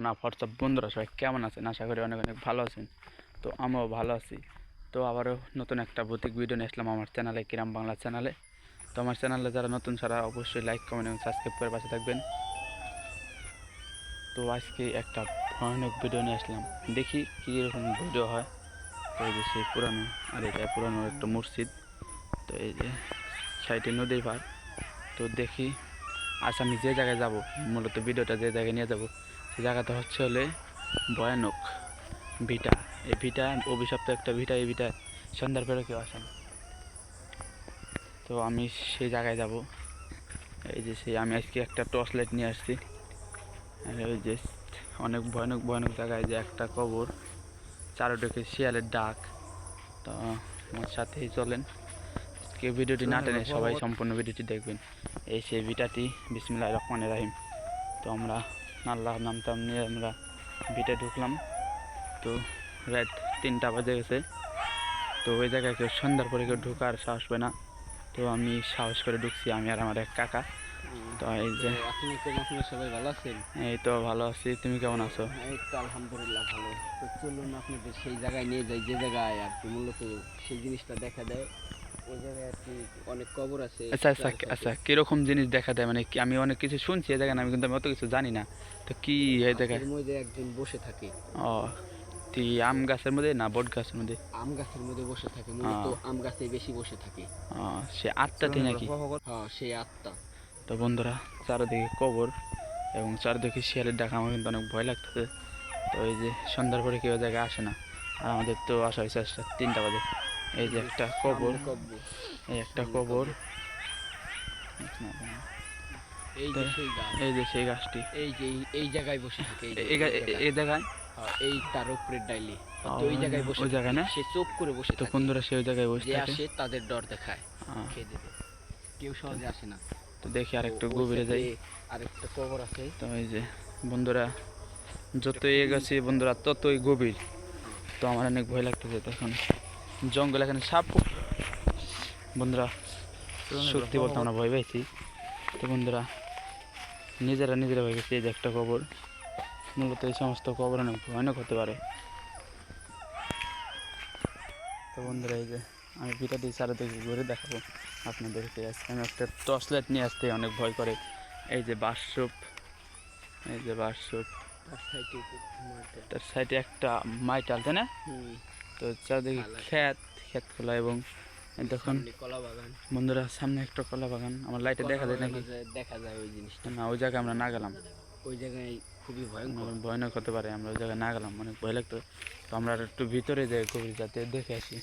অনা হোয়াটসঅ্যাপ বন্ধুরা সবাই কেমন আছেন? আশা করি অনেক অনেক ভালো আছেন। তো আমিও ভালো আছি। তো আবারও নতুন একটা ভৌতিক ভিডিও নিয়ে আসলাম আমার চ্যানেলে, কিরাম বাংলা চ্যানেলে। তো আমার চ্যানেলে যারা নতুন তারা অবশ্যই লাইক কমেন্ট এবং সাবস্ক্রাইব করে পাশে থাকবেন। তো আজকে একটা ভয়ানক ভিডিও নিয়ে আসলাম, দেখি কীরকম ভিডিও হয়। তো এই যে সেই পুরানো, আর এটা পুরানো একটা মসজিদ। তো এই যে সাইডে নদীর পার। তো দেখি আজ আমি যে জায়গায় যাব, মূলত ভিডিওটা যে জায়গায় নিয়ে যাব সেই জায়গাটা হচ্ছে হলে ভয়ানক ভিটা। এই ভিটা অভিশপ্ত একটা ভিটা। এই ভিটা সন্ধ্যার পরে কেউ আসেন। তো আমি সেই জায়গায় যাব। এই যে সেই আমি আজকে একটা টর্চ লাইট নিয়ে আসছি। আর ওই যে অনেক ভয়ানক ভয়ানক জায়গায় যে একটা কবর, চারোদিকে শিয়ালের ডাক। তো আমার সাথেই চলেন, কেউ ভিডিওটি না টেনে সবাই সম্পূর্ণ ভিডিওটি দেখবেন। এই সেই ভিটাটি বিসমিল্লাহির রহমানির রহিম। তো আমরা আল্লাহর নাম টাম নিয়ে আমরা ভিটে ঢুকলাম। তো রাত 3টা বাজে গেছে। তো ওই জায়গায় কেউ সন্ধ্যার পরে কেউ ঢোকার সাহস পায় না। তো আমি সাহস করে ঢুকছি, আমি আর আমার এক কাকা। তো এই যে আপনার সবাই ভালো আছেন? এই তো ভালো আছি, তুমি কেমন আছো? এই তো আলহামদুলিল্লাহ ভালো। তো চলুন আপনাদের সেই জায়গায় নিয়ে যাই, যে জায়গায় আর কি মূলত সেই জিনিসটা দেখা দেয়। ওই জায়গায় আর কি অনেক কবর আছে। আচ্ছা আচ্ছা আচ্ছা, কীরকম জিনিস দেখা দেয়? মানে কি, আমি অনেক কিছু শুনছি এই জায়গায়, আমি কিন্তু আমি অত কিছু জানি না। তো কি এই জায়গায়? এর মধ্যে একজন বসে থাকে। ও, তুই আম গাছের মধ্যে না বট গাছের মধ্যে? আম গাছের মধ্যে বসে থাকে, মূলত আম গাছে বেশি বসে থাকে। সে আত্মাটি নাকি? হ্যাঁ, সেই আত্মা। তো বন্ধুরা, চারিদিকে কবর এবং চারিদিকে শিয়ালের ডাকা, আমার কিন্তু অনেক ভয় লাগতেছে। তো এই যে সন্ধ্যার পরে কেউ জায়গায় আসে না, আর আমাদের তো আসা হয়েছে 3টা বাজে। এই যে একটা কবর, এই একটা কবর। এই যে সেই গাছ, এই যে সেই গাছটি, এই জায়গায় বসে থাকে। এই জায়গায় এই তার উপরের ডাইলে, তো ওই জায়গায় বসে, ওই জায়গায় না? সে চোখ করে বসে তো থাকে। বন্ধুরা সে ওই জায়গায় বসে যে থাকে, আসে তাদের ডর দেখায়, খেয়ে দেবে। কেউ সহজে আসে না। তো দেখি আর একটু গভীরে যাই। আরেকটা কবর আছে। তো এই যে বন্ধুরা, যতই এগোচ্ছি বন্ধুরা ততই গভীর। তো আমার অনেক ভয় লাগতেছে। তখন জঙ্গল, এখানে সাপ। বন্ধুরা সত্যি বলতে আমরা ভয় পাইছি। তো বন্ধুরা নিজেরা ভয় পেয়েছি। এই যে একটা কবর, মূলত এই সমস্ত কবর অনেক ভয়ানক হতে পারে। তো বন্ধুরা এই যে আমি ভিটা দিয়ে চারিদিকে ঘুরে দেখাবো আপনাদেরকে। আজকে আমি একটা টর্চ লাইট নিয়ে আসতে অনেক ভয় করে। এই যে বাঁশঝোপ, এই যে বাঁশঝোপ, তার সাইডে একটা মাইটাল, তাই না? তো চারিদিকে ক্ষেত খোলা, এবং দেখুন বন্ধুরা সামনে একটা কলা বাগান। আমার লাইটে দেখা যায় নাকি? দেখা যায় ওই জিনিসটা না, ওই জায়গায় আমরা না গেলাম। ওই জায়গায় খুবই ভয়ানক হতে পারে, আমরা ওই জায়গায় না গেলাম, অনেক ভয় লাগতো। তো আমরা একটু ভিতরে যাই গভীর, যাতে দেখে আসি।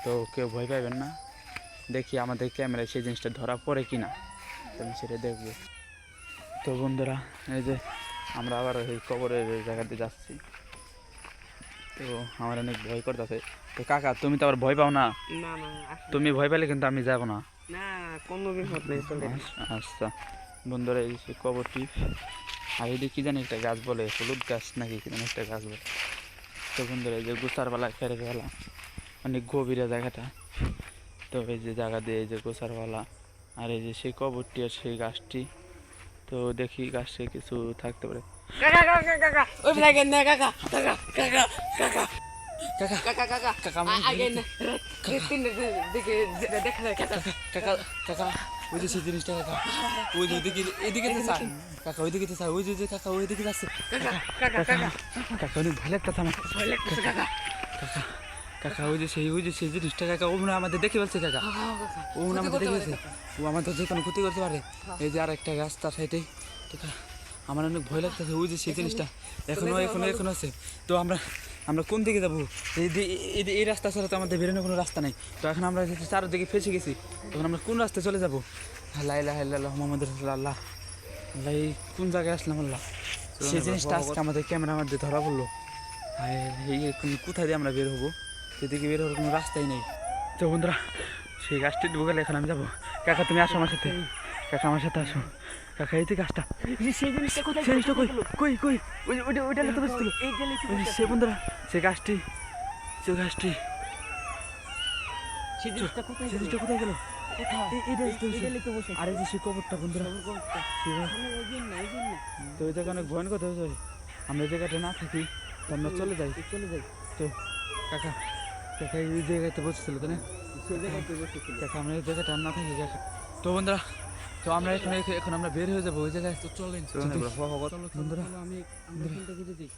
তো কেউ ভয় পাইবেন না। দেখি আমাদের ক্যামেরায় সেই জিনিসটা ধরা পড়ে কি না, আমি সেটা দেখবো। তো বন্ধুরা এই যে আমরা আবার এই কবরের জায়গাতে যাচ্ছি। তো আমার অনেক ভয় করতেছে। তো কাকা, তুমি তো আবার ভয় পাও না? তুমি ভয় পেলে কিন্তু আমি যাবো না। আচ্ছা বন্ধুরা, এই যে কবরটি, আর এদিকে কি জানি একটা গাছ বলে, হলুদ গাছ নাকি কি জানি একটা গাছ বলে। তো বন্ধুরা এই যে গোসারওয়ালা, ফেরেওয়ালা, অনেক গভীরে জায়গাটা। তো এই যে জায়গা দিয়ে এই যে গোসারওয়ালা, আর এই যে সেই কবরটি আর সেই গাছটি। তো দেখি গাছে কিছু থাকতে পারে। ওই যে সেই জিনিসটা কাকা, ওই যে ওইদিকে, এদিকে কাকা, ওইদিকে ওই যে কাকা ওইদিকে যাচ্ছে। কাকা অনেক ভয় লাগতেছে আমার, কাকা কাকা, ওই যে সেই জিনিসটা কাকা, ও মনে আমাদের দেখে ফেলছে কাকা, ও মনে আমাদের দেখে ফেলছে, ও আমাদের যে কোনো ক্ষতি করতে পারে। এই যে আর একটা গাছ তার সাইডেই। কাকা আমার অনেক ভয় লাগতেছে, ওই যে সেই জিনিসটা এখনো আছে। তো আমরা কোন দিকে যাবো? এই রাস্তা ছাড়া তো আমাদের বেরোনোর কোনো রাস্তা নেই। তো এখন আমরা চারদিকে ফেসে গেছি, তখন আমরা কোন রাস্তায় চলে যাবো? লা ইলাহা ইল্লাল্লাহ মুহাম্মাদুর রাসূলুল্লাহ। আল্লাহ, এই কোন জায়গায় আসলাম আল্লাহ? সেই জিনিসটা আজকে আমাদের ক্যামেরার মধ্যে ধরা পড়লো। এই কোথায় দিয়ে আমরা বের হবো? সেদিকে বের হওয়ার কোনো রাস্তাই নেই। তো বন্ধুরা সেই গাছটি ঢুকালে এখন আমি যাবো। কাকা তুমি আসো আমার সাথে, কাকা আমার সাথে আসো। কাকা এই যে গাছটা, সেই জিনিসটা কই ওইটা তো বুঝতে সে বন্ধুরা, সেই গাছটি, সেই জিনিসটা কোথায় গেল? আরে যে সে কবরটা বন্ধুরা তো ওই জায়গা অনেক ভয়ঙ্কর হয়ে যায়। আমরা এই জায়গাটা না থাকি তো আমরা চলে যাই তো কাকা কাকা এই জায়গাতে বসেছিল তাই না? কাকা আমরা এই জায়গাটা আর না থাকি কাকা। তো বন্ধুরা তো আমরা এখন আমরা বের হয়ে যাবো ওই জায়গায়। তো চলেন বন্ধুরা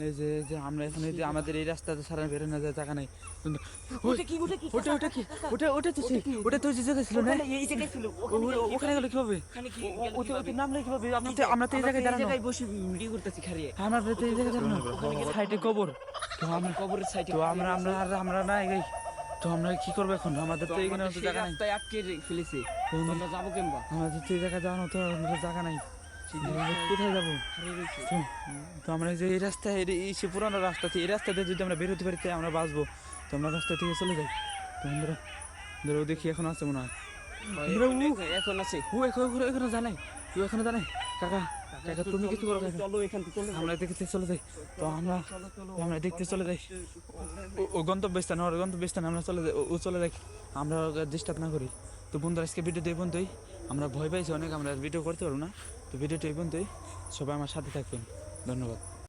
এই যে আমরা এখন এই যে আমাদের এই রাস্তাতে সারা বেরোনো যায় জায়গা নেই। ওটা তো যে জায়গায় ছিল না ওখানে গেলে কি হবে? নামলে কি হবে? আমরা তো এই জায়গায় দাঁড়ানো বসে ভিডিও করতেছি খারিয়ে আমরা তো এই জায়গায় দাঁড়ানো সাইডে কবর তো আমরা কবরের সাইডে তো আমরা না এই তো আমরা কি করবো এখন? আমাদের তো এইখানে তো জায়গা নাই। রাস্তায় আটকে ফেলেছে আমরা যাবো কেমবা আমাদের তো এই জায়গায় যাওয়ানো তো আমাদের জায়গা নাই। কোথায় যাবো? তো আমরা যে এই রাস্তায় সে পুরানো রাস্তা এই রাস্তাতে যদি আমরা বেরোতে পারি তাই আমরা বাঁচবো। তো আমরা রাস্তা থেকে চলে যাই। তো বন্ধুরা ধরো দেখি এখন আছে মনে হয় এখন আছে এখনো জানাই তুই এখনো জানাই কাকা কাকা তুমি কিছু করো কাকা। চলো এখান থেকে আমরা দেখতে চলে যাই। তো আমরা দেখতে চলে যাই ও গন্তব্যস্থান ওর গন্তব্যস্থানে আমরা চলে যাই ও চলে যাই আমরা ডিস্টার্ব না করি। তো বন্ধুরা আজকে ভিডিওটা এই পর্যন্তই। আমরা ভয় পাইছি অনেক আমরা ভিডিও করতে পারবো না। তো ভিডিওটা এই পর্যন্তই। সবাই আমার সাথে থাকবেন। ধন্যবাদ।